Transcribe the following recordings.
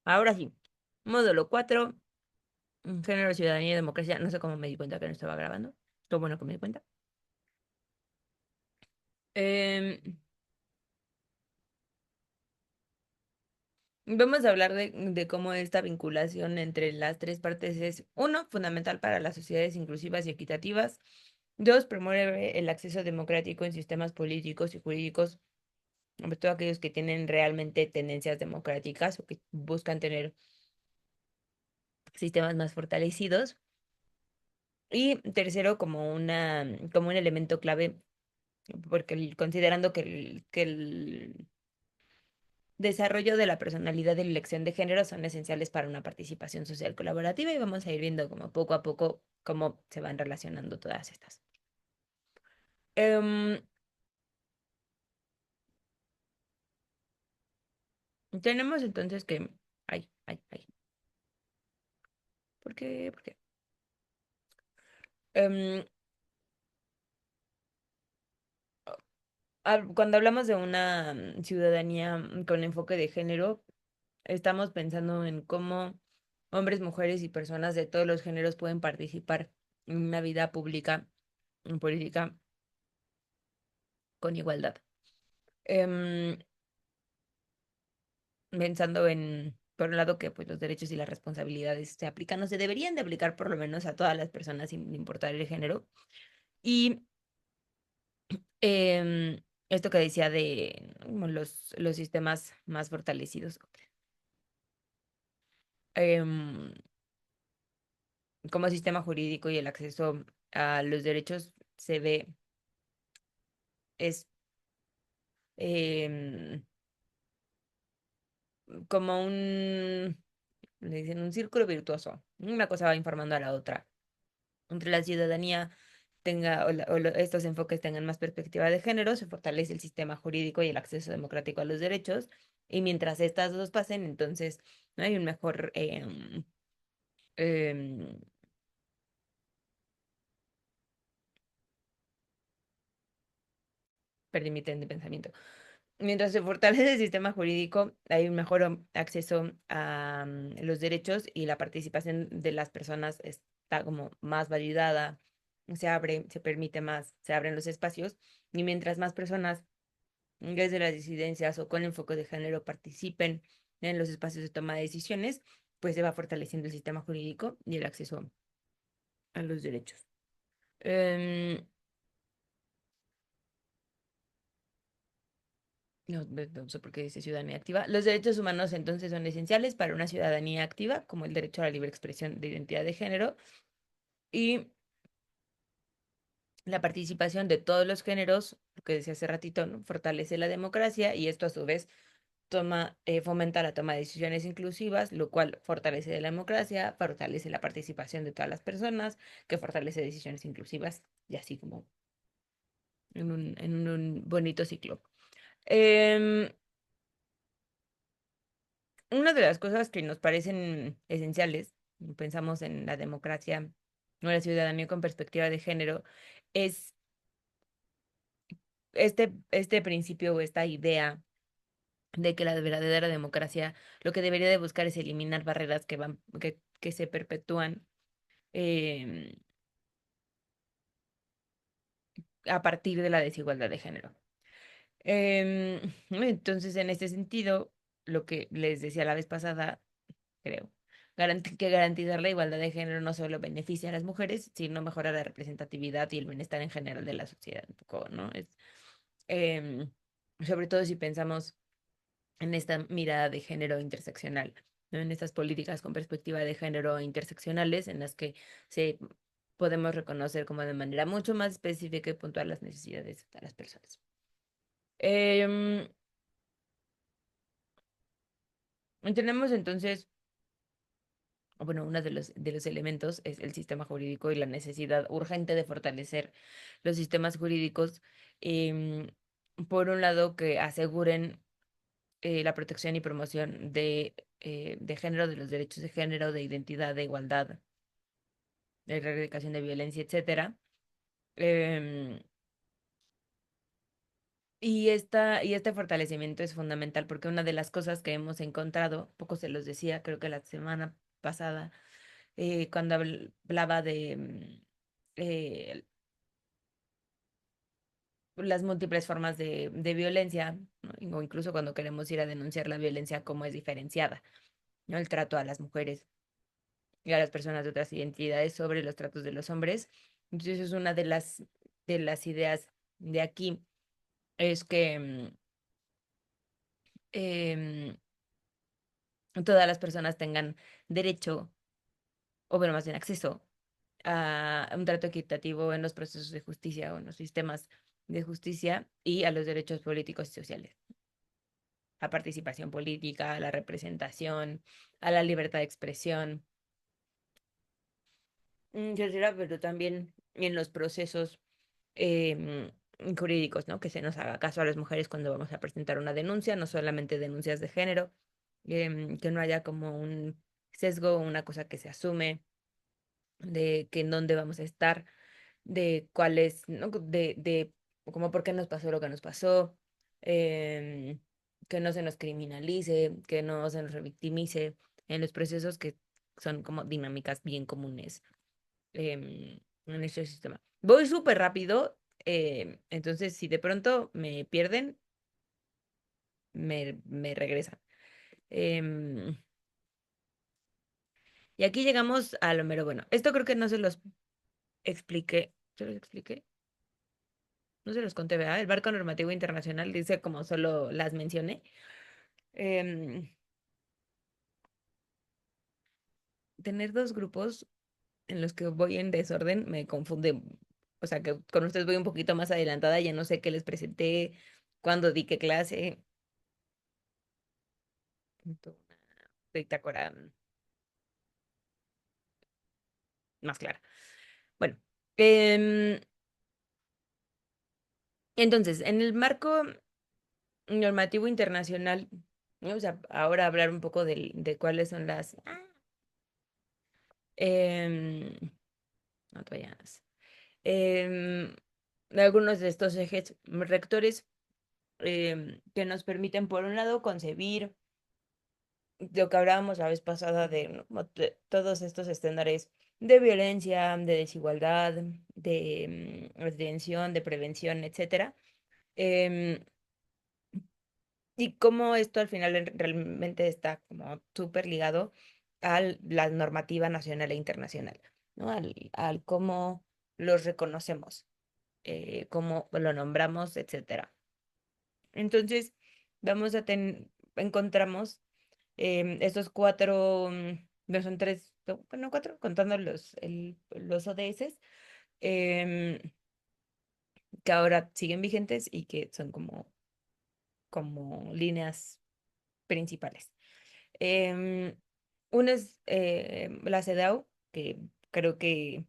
Ahora sí. Módulo 4, género, ciudadanía y democracia. No sé cómo me di cuenta que no estaba grabando. Todo bueno que me di cuenta. Em, Vamos a hablar de cómo esta vinculación entre las tres partes es, uno, fundamental para las sociedades inclusivas y equitativas. Dos, promueve el acceso democrático en sistemas políticos y jurídicos, sobre todo aquellos que tienen realmente tendencias democráticas o que buscan tener sistemas más fortalecidos. Y tercero, como un elemento clave, porque considerando que el desarrollo de la personalidad y la elección de género son esenciales para una participación social colaborativa y vamos a ir viendo como poco a poco cómo se van relacionando todas estas. Em, Tenemos entonces que... Ay, ay, ay. ¿Por qué? ¿Por qué? Em, Cuando hablamos de una ciudadanía con enfoque de género, estamos pensando en cómo hombres, mujeres y personas de todos los géneros pueden participar en una vida pública, en política, con igualdad. Em, Pensando en, por un lado, que pues los derechos y las responsabilidades se aplican o se deberían de aplicar por lo menos a todas las personas sin importar el género. Y esto que decía de como los sistemas más fortalecidos. em, Como sistema jurídico y el acceso a los derechos se ve, es em, como le dicen, un círculo virtuoso. Una cosa va informando a la otra. Entre la ciudadanía tenga estos enfoques tengan más perspectiva de género, se fortalece el sistema jurídico y el acceso democrático a los derechos. Y mientras estas dos pasen, entonces no hay un mejor em, perdí mi tren de pensamiento. Mientras se fortalece el sistema jurídico, hay un mejor acceso a los derechos y la participación de las personas está como más validada, se abre, se permite más, se abren los espacios y mientras más personas desde las disidencias o con enfoque de género participen en los espacios de toma de decisiones, pues se va fortaleciendo el sistema jurídico y el acceso a los derechos. Em, no sé por qué dice ciudadanía activa. Los derechos humanos entonces son esenciales para una ciudadanía activa, como el derecho a la libre expresión de identidad de género y la participación de todos los géneros, lo que decía hace ratito, ¿no? Fortalece la democracia y esto a su vez fomenta la toma de decisiones inclusivas, lo cual fortalece la democracia, fortalece la participación de todas las personas, que fortalece decisiones inclusivas y así como en un bonito ciclo. Em, una de las cosas que nos parecen esenciales, pensamos en la democracia o la ciudadanía con perspectiva de género, es este principio o esta idea de que la verdadera democracia lo que debería de buscar es eliminar barreras que se perpetúan em, a partir de la desigualdad de género. Entonces, en este sentido, lo que les decía la vez pasada, creo, que garantizar la igualdad de género no solo beneficia a las mujeres, sino mejora la representatividad y el bienestar en general de la sociedad, un poco, ¿no? Em, Sobre todo si pensamos en esta mirada de género interseccional, ¿no? En estas políticas con perspectiva de género interseccionales en las que se podemos reconocer como de manera mucho más específica y puntual las necesidades de las personas. Em, Tenemos entonces, bueno, uno de los elementos es el sistema jurídico y la necesidad urgente de fortalecer los sistemas jurídicos, em, por un lado, que aseguren la protección y promoción de género, de los derechos de género, de identidad, de igualdad, de erradicación de violencia, etcétera. Em, Y este fortalecimiento es fundamental porque una de las cosas que hemos encontrado, poco se los decía, creo que la semana pasada, cuando hablaba de eh, las múltiples formas de violencia, ¿no? O incluso cuando queremos ir a denunciar la violencia, cómo es diferenciada, ¿no? El trato a las mujeres y a las personas de otras identidades sobre los tratos de los hombres. Entonces, es una de las ideas de aquí, es que em, todas las personas tengan derecho, o bueno, más bien acceso a un trato equitativo en los procesos de justicia o en los sistemas de justicia y a los derechos políticos y sociales, a participación política, a la representación, a la libertad de expresión, etcétera, pero también en los procesos jurídicos, ¿no? Que se nos haga caso a las mujeres cuando vamos a presentar una denuncia, no solamente denuncias de género, que no haya como un sesgo, una cosa que se asume de que en dónde vamos a estar, de cuál es, ¿no? De como por qué nos pasó lo que nos pasó, em, que no se nos criminalice, que no se nos revictimice en los procesos que son como dinámicas bien comunes en este sistema. Voy súper rápido, entonces si de pronto me pierden, me regresan. Em, y aquí llegamos a lo mero bueno. Esto creo que no se los expliqué. ¿Se los expliqué? No se los conté, ¿verdad? El marco normativo internacional dice como solo las mencioné. Em, Tener dos grupos en los que voy en desorden me confunde. O sea, que con ustedes voy un poquito más adelantada, ya no sé qué les presenté, cuándo di qué clase. Punto, bitácora más clara. Bueno, em, entonces, en el marco normativo internacional, ¿no? O sea, ahora hablar un poco de cuáles son las... em, no te vayas. em, de algunos de estos ejes rectores que nos permiten, por un lado, concebir lo que hablábamos la vez pasada de, ¿no? Como todos estos estándares de violencia, de desigualdad, de retención, de prevención, etcétera. em, y cómo esto al final realmente está como súper ligado a la normativa nacional e internacional, ¿no? Al cómo los reconocemos, cómo lo nombramos, etcétera. Entonces, vamos a tener, encontramos estos cuatro, no son tres, no, bueno, cuatro, contando los ODS, em, que ahora siguen vigentes y que son como líneas principales. Em, Una es la CEDAW, que creo que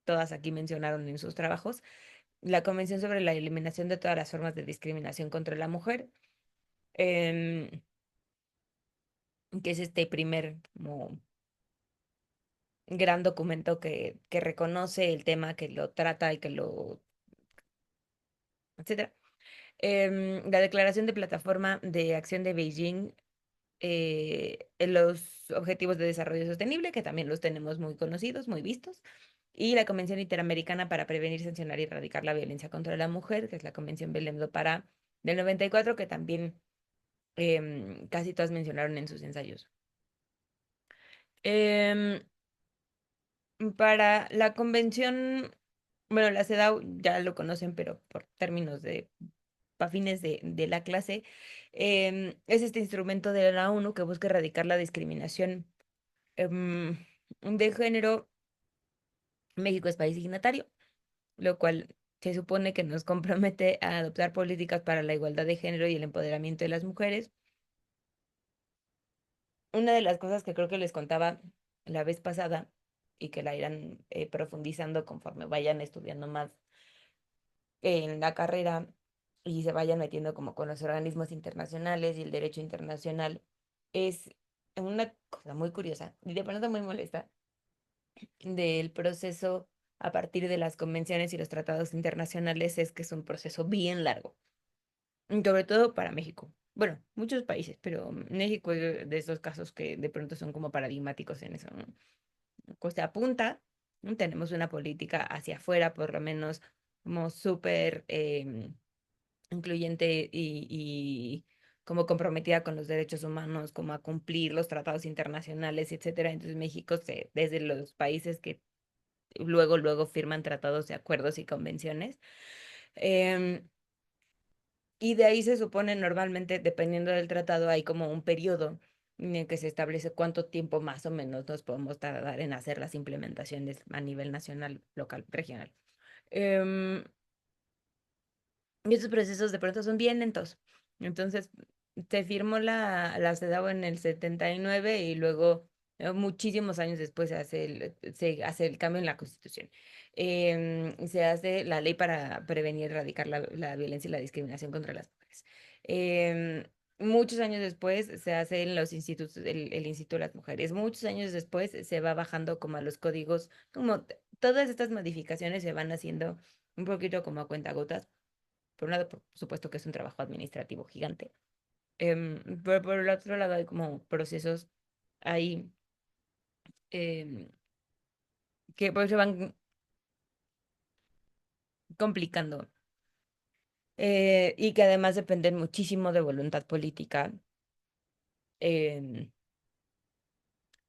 todas aquí mencionaron en sus trabajos, la Convención sobre la Eliminación de todas las formas de discriminación contra la mujer, em, que es este primer como gran documento que reconoce el tema, que lo trata y que lo, etcétera. La Declaración de Plataforma de Acción de Beijing, en los Objetivos de Desarrollo Sostenible, que también los tenemos muy conocidos, muy vistos, y la Convención Interamericana para Prevenir, Sancionar y Erradicar la Violencia contra la Mujer, que es la Convención Belém do Pará del 94, que también casi todas mencionaron en sus ensayos. Em, para la convención, bueno, la CEDAW ya lo conocen, pero por términos para fines de la clase, es este instrumento de la ONU que busca erradicar la discriminación em, de género. México es país signatario, lo cual se supone que nos compromete a adoptar políticas para la igualdad de género y el empoderamiento de las mujeres. Una de las cosas que creo que les contaba la vez pasada y que la irán profundizando conforme vayan estudiando más en la carrera y se vayan metiendo como con los organismos internacionales y el derecho internacional, es una cosa muy curiosa y de pronto muy molesta del proceso a partir de las convenciones y los tratados internacionales, es que es un proceso bien largo. sobre todo para México. Bueno, muchos países, pero México es de esos casos que de pronto son como paradigmáticos en eso, ¿no? Costa apunta, ¿no? Tenemos una política hacia afuera, por lo menos como súper incluyente y como comprometida con los derechos humanos, como a cumplir los tratados internacionales, etcétera. Entonces México desde los países que luego firman tratados y acuerdos y convenciones. em, y de ahí se supone normalmente, dependiendo del tratado, hay como un periodo en el que se establece cuánto tiempo más o menos nos podemos tardar en hacer las implementaciones a nivel nacional, local, regional. Em, y esos procesos de pronto son bien lentos. Entonces, se firmó la CEDAW en el 79 y luego, muchísimos años después, se hace el cambio en la Constitución. Se hace la ley para prevenir y erradicar la violencia y la discriminación contra las mujeres. Em, Muchos años después se hace en los institutos, el Instituto de las Mujeres. Muchos años después se va bajando como a los códigos, como todas estas modificaciones se van haciendo un poquito como a cuentagotas. Por un lado, por supuesto que es un trabajo administrativo gigante. Pero por el otro lado hay como procesos ahí que pues se van complicando y que además dependen muchísimo de voluntad política em,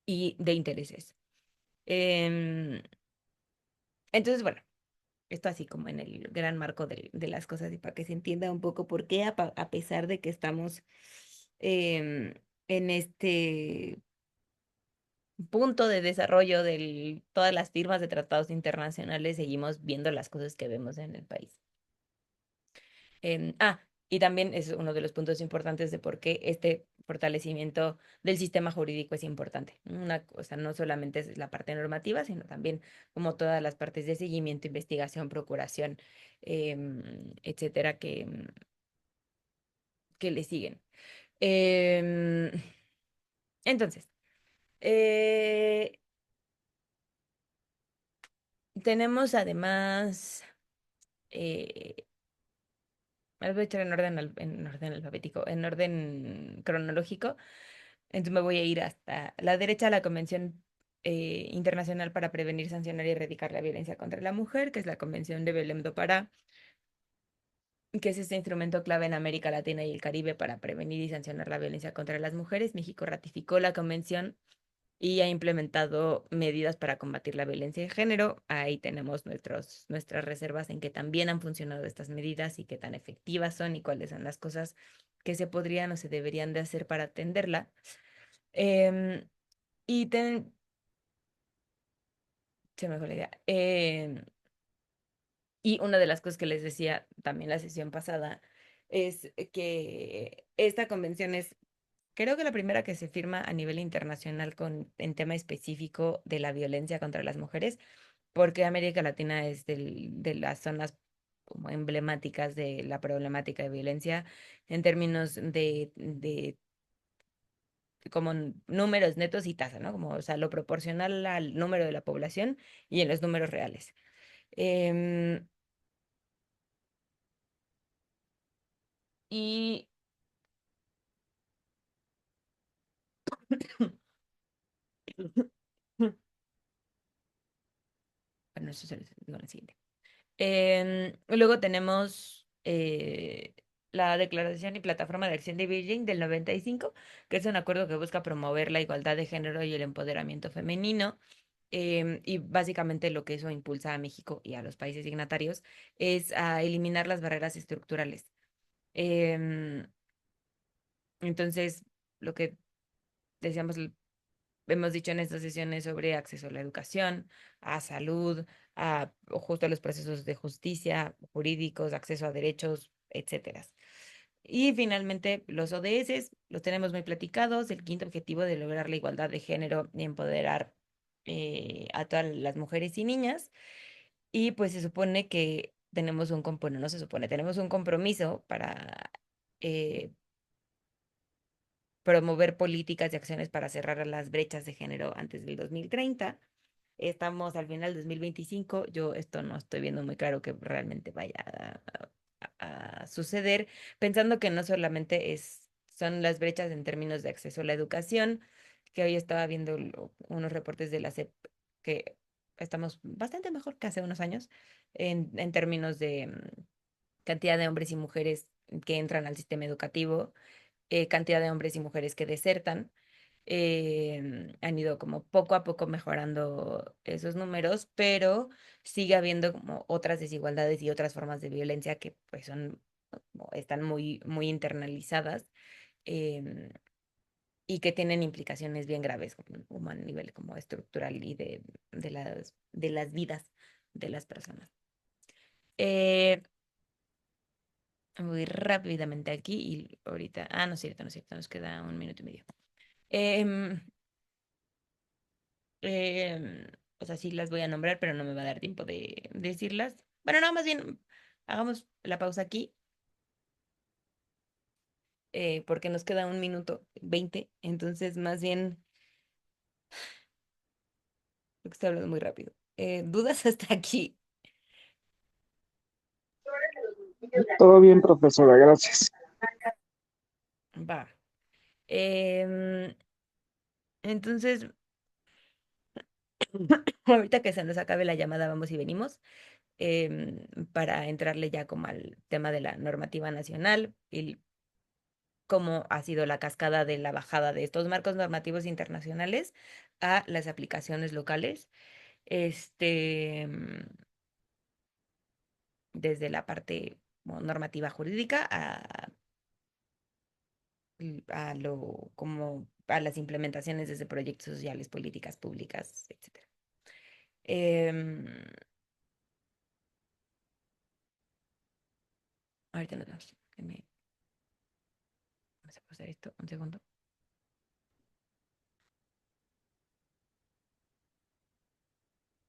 y de intereses. Em, entonces, bueno, esto así como en el gran marco de las cosas y para que se entienda un poco por qué a pesar de que estamos en este punto de desarrollo de todas las firmas de tratados internacionales, seguimos viendo las cosas que vemos en el país. Y también es uno de los puntos importantes de por qué este fortalecimiento del sistema jurídico es importante. Una cosa no solamente es la parte normativa, sino también como todas las partes de seguimiento, investigación, procuración, etcétera, que le siguen. Em, entonces, eh, tenemos además eh, me voy a echar en orden, en orden alfabético, en orden cronológico. Entonces me voy a ir hasta la derecha, la Convención Internacional para Prevenir, Sancionar y Erradicar la Violencia contra la Mujer, que es la Convención de Belém do Pará, que es este instrumento clave en América Latina y el Caribe para prevenir y sancionar la violencia contra las mujeres. México ratificó la convención y ha implementado medidas para combatir la violencia de género. Ahí tenemos nuestras reservas en que también han funcionado estas medidas y qué tan efectivas son y cuáles son las cosas que se podrían o se deberían de hacer para atenderla. Em, y se me fue la idea. Y una de las cosas que les decía también la sesión pasada es que esta convención es, creo que la primera que se firma a nivel internacional en tema específico de la violencia contra las mujeres, porque América Latina es de las zonas como emblemáticas de la problemática de violencia en términos de como números netos y tasa, ¿no? Como, o sea, lo proporcional al número de la población y en los números reales. Em, y bueno, eso se lo digo en la siguiente. Luego tenemos la Declaración y Plataforma de Acción de Beijing del 95, que es un acuerdo que busca promover la igualdad de género y el empoderamiento femenino. Y básicamente lo que eso impulsa a México y a los países signatarios es a eliminar las barreras estructurales. Em, entonces, lo que decíamos, hemos dicho en estas sesiones sobre acceso a la educación, a salud, o justo a los procesos de justicia, jurídicos, acceso a derechos, etcétera. Y finalmente, los ODS los tenemos muy platicados. El quinto objetivo de lograr la igualdad de género y empoderar a todas las mujeres y niñas. Y pues se supone que tenemos un compromiso, no se supone, tenemos un compromiso para eh, promover políticas y acciones para cerrar las brechas de género antes del 2030. Estamos al final del 2025. Yo esto no estoy viendo muy claro que realmente vaya. a suceder, pensando que no solamente son las brechas en términos de acceso a la educación, que hoy estaba viendo unos reportes de la SEP que estamos bastante mejor que hace unos años en términos de cantidad de hombres y mujeres que entran al sistema educativo, cantidad de hombres y mujeres que desertan. Han ido como poco a poco mejorando esos números, pero sigue habiendo como otras desigualdades y otras formas de violencia que pues están muy internalizadas, em, y que tienen implicaciones bien graves como a nivel como estructural y de las vidas de las personas. Eh, Muy rápidamente aquí y ahorita, no es cierto, no es cierto, nos queda un minuto y medio. Em, em, o sea, sí las voy a nombrar, pero no me va a dar tiempo de decirlas. Bueno, no, más bien, hagamos la pausa aquí, porque nos queda 1 minuto 20, entonces más bien, porque estoy hablando muy rápido. ¿Dudas hasta aquí? Todo bien, profesora, gracias. Va. Em, entonces, ahorita que se nos acabe la llamada, vamos y venimos, para entrarle ya como al tema de la normativa nacional y cómo ha sido la cascada de la bajada de estos marcos normativos internacionales a las aplicaciones locales, desde la parte como normativa jurídica como a las implementaciones desde proyectos sociales, políticas públicas, etcétera. Em, Ahorita nos vemos. Vamos a pausar esto un segundo.